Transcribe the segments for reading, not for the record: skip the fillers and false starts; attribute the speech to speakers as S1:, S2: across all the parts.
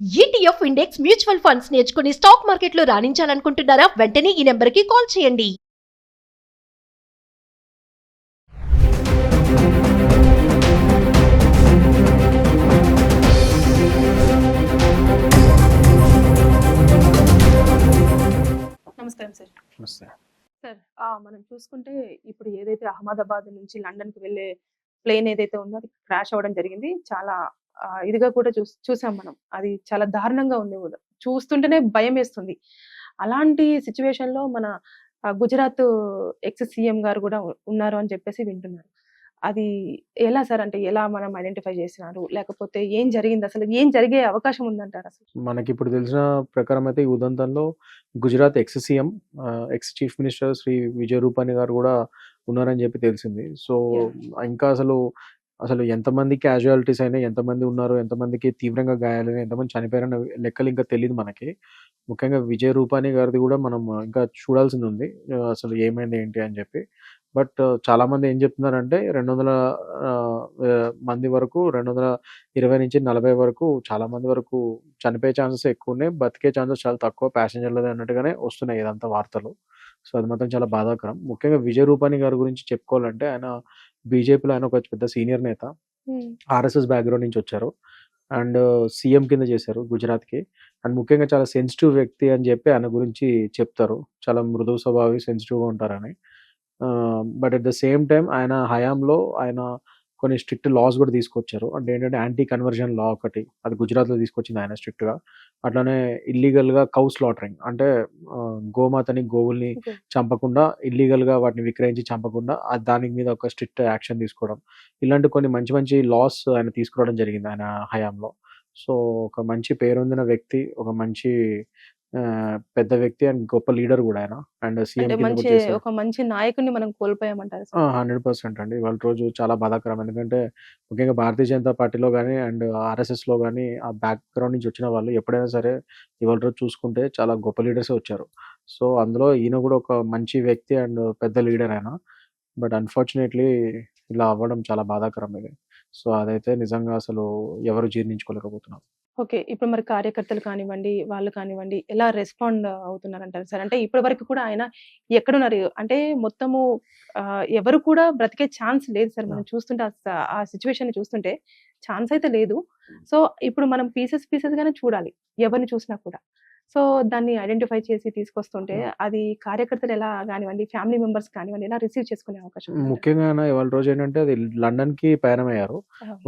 S1: ETF index mutual funds నేర్చుకుని stock మార్కెట్లో రాణించాలనుకుంటున్నారా? వెంటనే ఈ నెంబర్కి కాల్ చేయండి.
S2: నమస్కారం సార్.
S3: నమస్తే.
S2: సార్ మనం చూసుకుంటే ఇప్పుడు ఏదైతే అహ్మదాబాద్ నుంచి లండన్‌కి వెళ్ళే ప్లేన్ ఏదైతే ఉందో అది క్రాష్ అవ్వడం జరిగింది. చాలా ఇదిగా కూడా చూసాం మనం. అది చాలా దారుణంగా ఉంది కూడా. చూస్తుంటేనే భయమేస్తుంది. అలాంటి సిట్యుయేషన్‌లో మన గుజరాత్ ఎక్స్ సీఎం గారు కూడా ఉన్నారు అని చెప్పేసి వింటున్నారు. అది ఎలా సార్? అంటే ఎలా మనం ఐడెంటిఫై చేసినారు? లేకపోతే ఏం జరిగింది? అసలు ఏం జరిగే అవకాశం ఉందంటారు అసలు?
S3: మనకిప్పుడు తెలిసిన ప్రకారం అయితే ఈ ఉదంతంలో Gujarat ex CM, ex chief minister Shri Vijay Rupani గారు కూడా ఉన్నారని చెప్పి తెలిసింది. సో ఇంకా అసలు ఎంతమంది క్యాజువాలిటీస్ అయినాయి, ఎంతమంది ఉన్నారు, ఎంతమందికి తీవ్రంగా గాయాలైనాయి, ఎంతమంది చనిపోయారన్న లెక్కలు ఇంకా తెలీదు మనకి. ముఖ్యంగా విజయ్ రూపానీ గారిది కూడా మనం ఇంకా చూడాల్సింది ఉంది. అసలు ఏమైంది ఏంటి అని చెప్పి. బట్ చాలామంది ఏం చెప్తున్నారంటే 200 మంది వరకు, 220-40 వరకు, చాలా మంది వరకు చనిపోయే ఛాన్సెస్ ఎక్కువున్నాయి. బతికే ఛాన్సెస్ చాలా తక్కువ ప్యాసింజర్లది అన్నట్టుగానే వస్తున్నాయి ఇదంతా వార్తలు. సో అది మాత్రం చాలా బాధాకరం. ముఖ్యంగా విజయ్ రూపానీ గారి గురించి చెప్పుకోవాలంటే ఆయన బీజేపీలో ఆయన ఒక పెద్ద సీనియర్ నేత. ఆర్ఎస్ఎస్ బ్యాక్‌గ్రౌండ్ నుంచి వచ్చారు. అండ్ సీఎం కింద చేశారు గుజరాత్‌కి. అండ్ ముఖ్యంగా చాలా సెన్సిటివ్ వ్యక్తి అని చెప్పి ఆయన గురించి చెప్తారు. చాలా మృదువు స్వభావి, సెన్సిటివ్‌గా ఉంటారని. But at the same time ఆయన హయాంలో ఆయన కొన్ని స్ట్రిక్ట్ లాస్ కూడా తీసుకొచ్చారు. అంటే ఏంటంటే యాంటీ కన్వర్జన్ లా ఒకటి, అది గుజరాత్‌లో తీసుకొచ్చింది ఆయన స్ట్రిక్ట్‌గా. అట్లానే ఇల్లీగల్‌గా కౌ స్లాటరింగ్, అంటే గోమాతని, గోవుల్ని చంపకుండా, ఇల్లీగల్‌గా వాటిని విక్రయించి చంపకుండా దాని మీద ఒక స్ట్రిక్ట్ యాక్షన్ తీసుకోవడం. ఇలాంటి కొన్ని మంచి మంచి లాస్ ఆయన తీసుకురావడం జరిగింది ఆయన హయాంలో. సో ఒక మంచి పేరొందిన వ్యక్తి, ఒక మంచి పెద్ద వ్యక్తి అండ్ గొప్ప లీడర్ కూడా ఆయన. అండ్ సీఎం
S2: అంటే
S3: కింద కూడా
S2: మంచి
S3: చేశారు.
S2: ఒక మంచి నాయకుడిని మనం కోల్పోయామంటారా సార్?
S3: 100% అండి. ఇవాళ రోజు చాలా బాధాకరం. ఎందుకంటే ముఖ్యంగా భారతీయ జనతా పార్టీలో గాని అండ్ ఆర్ఎస్ఎస్‌లో గాని ఆ బ్యాక్‌గ్రౌండ్ నుంచి వచ్చిన వాళ్ళు ఎప్పుడైనా సరే ఇవాళ రోజు చూసుకుంటే చాలా గొప్ప లీడర్సే వచ్చారు. సో అందులో ఈయన కూడా ఒక మంచి వ్యక్తి అండ్ పెద్ద లీడర్ ఆయన. బట్ అన్‌ఫార్చునేట్‌లీ ఇలా అవ్వడం చాలా బాధాకరం ఇది. సో అదైతే నిజంగా అసలు ఎవరు జీర్ణించుకోలేకపోతున్నారు.
S2: ఓకే. ఇప్పుడు మరి కార్యకర్తలు కానివ్వండి, వాళ్ళు కానివ్వండి ఎలా రెస్పాండ్ అవుతున్నారంటారు సార్? అంటే ఇప్పటి వరకు కూడా ఆయన ఎక్కడున్నారు? అంటే మొత్తము ఎవరు కూడా బ్రతికే ఛాన్స్ లేదు సార్. మనం చూస్తుంటే ఆ సిట్యుయేషన్‌ని చూస్తుంటే ఛాన్స్ అయితే లేదు. సో ఇప్పుడు మనం పీసెస్‌గానే చూడాలి ఎవరిని చూసినా కూడా. సో దాన్ని ఐడెంటిఫై చేసి తీసుకొస్తుంటే అది కార్యకర్తలు ఎలా గానివ్వండి, ఫ్యామిలీ మెంబర్స్ కానివ్వండి ఎలా రిసీవ్ చేసుకునే అవకాశం ఉందంటారు?
S3: ముఖ్యంగా ఆయన ఇవాళ రోజు ఏంటంటే అది లండన్‌కి ప్రయాణమయ్యారు.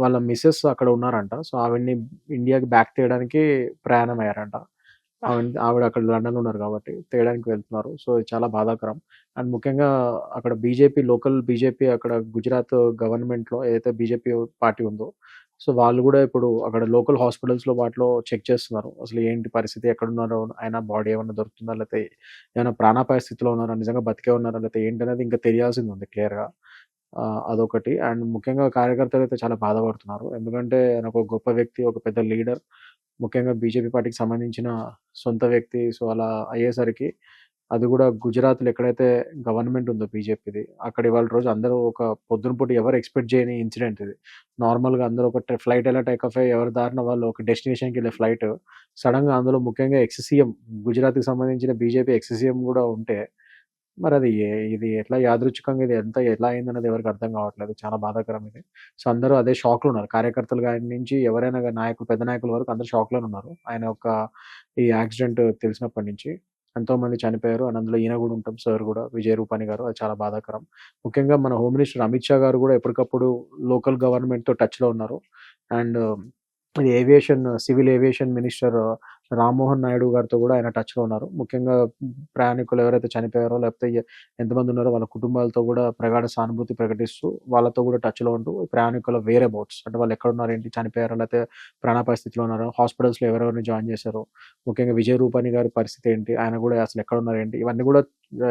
S3: వాళ్ళ మిసెస్ అక్కడ ఉన్నారంట. సో ఆవిడని ఇండియాకి బ్యాక్ తేయడానికి ప్రయాణమయ్యారంట. ఆవిడ అక్కడ లండన్‌లో ఉన్నారు కాబట్టి తేయడానికి వెళ్తున్నారు. సో ఇది చాలా బాధాకరం. అండ్ ముఖ్యంగా అక్కడ లోకల్ బీజేపీ అక్కడ గుజరాత్ గవర్నమెంట్‌లో ఏదైతే బీజేపీ పార్టీ ఉందో, సో వాళ్ళు కూడా ఇప్పుడు అక్కడ లోకల్ హాస్పిటల్స్‌లో వాటిలో చెక్ చేస్తున్నారు. అసలు ఏంటి పరిస్థితి? ఎక్కడున్నారో? ఆయన బాడీ ఏమన్నా దొరుకుతుందా? లేకపోతే ఏమైనా ప్రాణాపాయ స్థితిలో ఉన్నారా? నిజంగా బతికే ఉన్నారా? లేకపోతే ఏంటనేది ఇంకా తెలియాల్సింది ఉంది క్లియర్‌గా. అదొకటి. అండ్ ముఖ్యంగా కార్యకర్తలైతే చాలా బాధపడుతున్నారు. ఎందుకంటే ఆయన ఒక గొప్ప వ్యక్తి, ఒక పెద్ద లీడర్. ముఖ్యంగా బీజేపీ పార్టీకి సంబంధించిన సొంత వ్యక్తి. సో అలా అయ్యేసరికి అది కూడా గుజరాత్‌లో ఎక్కడైతే గవర్నమెంట్ ఉందో బీజేపీది, అక్కడ ఇవాళ రోజు అందరూ ఒక పొద్దున పూట ఎవరు ఎక్స్‌పెక్ట్ చేయని ఇన్సిడెంట్ ఇది. నార్మల్‌గా అందరూ ఒక ఫ్లైట్ ఎలా టేక్ ఆఫ్ అయ్యి ఎవరి దారిన వాళ్ళు ఒక డెస్టినేషన్‌కెళ్ళే ఫ్లైట్ సడెన్‌గా అందులో ముఖ్యంగా ఎక్స్ సీఎం, గుజరాత్‌కి సంబంధించిన బీజేపీ ఎక్స్ సీఎం కూడా ఉంటే మరది ఇది ఎట్లా యాదృచ్ఛికంగా ఇది ఎలా అయిందన్నది ఎవరికీ అర్థం కావట్లేదు. చాలా బాధాకరం ఇది. సో అందరూ అదే షాక్‌లో ఉన్నారు. కార్యకర్తలు గాని నుంచి ఎవరైనా గాని నాయకులు, పెద్ద నాయకుల వరకు అందరూ షాక్‌లోనే ఉన్నారు. ఆయన యొక్క ఈ యాక్సిడెంట్ తెలిసినప్పటి నుంచి. ఎంతోమంది చనిపోయారు. అండ్ అందులో ఈయన కూడా ఉంటాం, సార్ కూడా, విజయ్ రూపానీ గారు. అది చాలా బాధాకరం. ముఖ్యంగా మన హోమ్ మినిస్టర్ అమిత్ షా గారు కూడా ఎప్పటికప్పుడు లోకల్ గవర్నమెంట్‌తో టచ్‌లో ఉన్నారు. And civil aviation minister Rammohan Naidu గారితో కూడా ఆయన టచ్‌లో ఉన్నారు. ముఖ్యంగా ప్రయాణికులు ఎవరైతే చనిపోయారో లేకపోతే ఎంతమంది ఉన్నారో వాళ్ళ కుటుంబాలతో కూడా ప్రగాఢ సానుభూతి ప్రకటిస్తూ వాళ్ళతో కూడా టచ్‌లో ఉంటూ ప్రయాణికుల వేర్ అబౌట్స్, అంటే వాళ్ళు ఎక్కడున్నారు, ఏంటి, చనిపోయారా లేకపోతే ప్రాణాపాయ స్థితిలో ఉన్నారా, హాస్పిటల్స్‌లో ఎవరెవరిని జాయిన్ చేశారో, ముఖ్యంగా విజయ్ రూపానీ గారి పరిస్థితి ఏంటి, ఆయన కూడా అసలు ఎక్కడున్నారు ఏంటి, ఇవన్నీ కూడా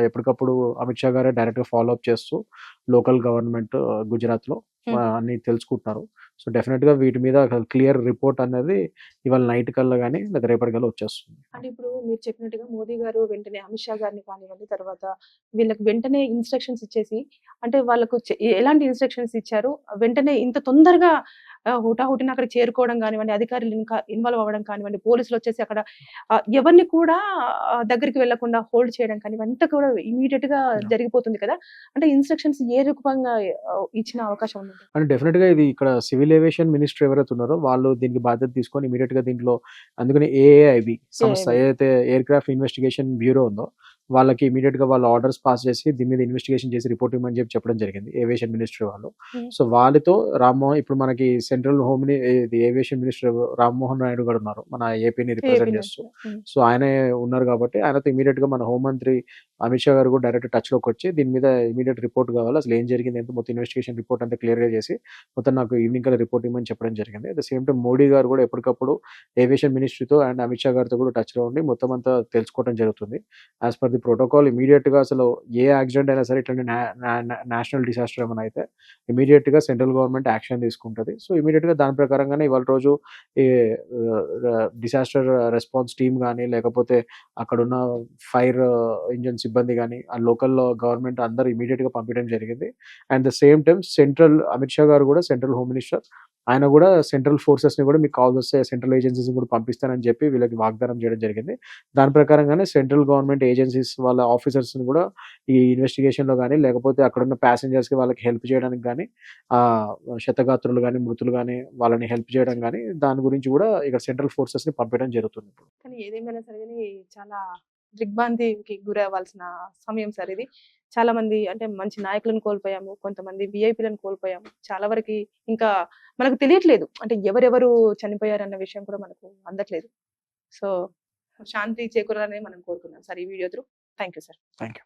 S3: ఎప్పటికప్పుడు అమిత్ షా గారే డైరెక్ట్‌గా ఫాలో అప్ చేస్తూ లోకల్ గవర్నమెంట్ గుజరాత్‌లో అన్నీ తెలుసుకుంటున్నారు. సో డెఫినిట్‌గా వీటి మీద క్లియర్ రిపోర్ట్ అనేది ఇవాళ నైట్ కల్లా గాని లేదా రేపటికల్లా వచ్చేస్తుంది.
S2: అంటే ఇప్పుడు మీరు చెప్పినట్టుగా మోదీ గారు వెంటనే అమిత్ షా గారిని కానివ్వండి, తర్వాత వీళ్ళకి వెంటనే ఇన్‌స్ట్రక్షన్స్ ఇచ్చేసి, అంటే వాళ్ళకు ఎలాంటి ఇన్‌స్ట్రక్షన్స్ ఇచ్చారు? వెంటనే ఇంత తొందరగా హుటాహుటిన అక్కడికి చేరుకోవడం కానివ్వండి, అధికారులు ఇన్వాల్వ్ అవ్వడం కానివ్వండి, పోలీసులు వచ్చేసి అక్కడ ఎవరిని కూడా దగ్గరికి వెళ్లకుండా హోల్డ్ చేయడం కానివ్వండి, అంతా కూడా ఇమీడియట్ గా జరిగిపోతుంది కదా. అంటే ఇన్స్ట్రక్షన్స్ ఏ రూపంగా ఇచ్చిన అవకాశం ఉంది?
S3: అంటే డెఫినెట్ గా ఇది ఇక్కడ సివిల్ ఏవియేషన్ మినిస్టర్ ఎవరైతే ఉన్నారో వాళ్ళు దీనికి బాధ్యత తీసుకొని ఇమీడియట్ గా దీంట్లో అందుకని ఏఐబి సంస్థ ఏదైతే ఎయిర్ క్రాఫ్ట్ ఇన్వెస్టిగేషన్ బ్యూరో ఉందో వాళ్ళకి ఇమీడియట్ గా వాళ్ళు ఆర్డర్స్ పాస్ చేసి దీని మీద ఇన్వెస్టిగేషన్ చేసి రిపోర్ట్ ఇవ్వమని చెప్పడం జరిగింది ఏవియేషన్ మినిస్టర్ వాళ్ళు. సో వాళ్ళతో రామ్మోహన్ ఇప్పుడు మనకి central home aviation minister Rammohan Naidu గారు ఉన్నారు మన ఏపీని రిప్రజెంట్ చేస్తూ. సో ఆయన ఉన్నారు కాబట్టి ఆయనతో ఇమీడియట్ గా మన హోంమంత్రి అమిత్ షా గారు కూడా డైరెక్ట్ టచ్ లోకి వచ్చి దీని మీద ఇమీడియట్ రిపోర్ట్ కావాలి, అసలు ఏం జరిగింది ఎంత మొత్తం ఇన్వెస్టిగేషన్ రిపోర్ట్ అంతా క్లియర్ గా చేసి మొత్తం నాకు ఈవినింగ్ కల్లా రిపోర్ట్ ఇవ్వమని చెప్పడం జరిగింది. At the same time Modi గారు కూడా ఎప్పటికప్పుడు ఏవియేషన్ మినిస్ట్రీతో అండ్ అమిత్ షా గారితో కూడా టచ్ లో ఉండి మొత్తం అంతా తెలుసుకోవడం జరుగుతుంది. As per the protocol immediate గా అసలు ఏ యాక్సిడెంట్ అయినా సరే ఇట్లాంటి నేషనల్ డిసాస్టర్ ఏమైనా అయితే ఇమీడియట్ గా సెంట్రల్ గవర్నమెంట్ యాక్షన్ తీసుకుంటుంది. సో ఇమీడియట్ గా దాని ప్రకారంగానే ఇవాళ రోజు ఈ డిసాస్టర్ రెస్పాన్స్ టీమ్ కానీ లేకపోతే అక్కడున్న ఫైర్ ఇంజన్ సిబ్బంది కానీ ఆ లోకల్ గవర్నమెంట్ అందరూ ఇమీడియట్ గా పంపించడం జరిగింది. And the same time central Amit Shah గారు కూడా సెంట్రల్ హోమ్ మినిస్టర్ ఆయన కూడా సెంట్రల్ ఫోర్సెస్ ని కూడా మీకు కాల్ వస్తే సెంట్రల్ ఏజెన్సీస్ కూడా పంపిస్తానని చెప్పి వీళ్ళకి వాగ్దానం చేయడం జరిగింది. దాని ప్రకారంగానే సెంట్రల్ గవర్నమెంట్ ఏజెన్సీస్ వాళ్ళ ఆఫీసర్స్ ని కూడా ఈ ఇన్వెస్టిగేషన్ లో కానీ లేకపోతే అక్కడ ఉన్న ప్యాసింజర్స్ కి వాళ్ళకి హెల్ప్ చేయడానికి కానీ శతగాత్రులు కానీ మృతులు కానీ వాళ్ళని హెల్ప్ చేయడం కానీ దాని గురించి కూడా ఇక్కడ సెంట్రల్ ఫోర్సెస్ ని పంపించడం జరుగుతుంది.
S2: కానీ ఏదేమైనా సరే కానీ చాలా దిగ్భ్రాంతికి గురి అవ్వాల్సిన సమయం సార్ ఇది. చాలా మంది అంటే మంచి నాయకులను కోల్పోయాము, కొంతమంది విఐపీలను కోల్పోయాము, చాలా వరకు ఇంకా మనకు తెలియట్లేదు అంటే ఎవరెవరు చనిపోయారు అన్న విషయం కూడా మనకు అందట్లేదు. సో శాంతి చేకూరాలని మనం కోరుకున్నాం సార్ ఈ video through. Thank you sir.
S3: Thank you.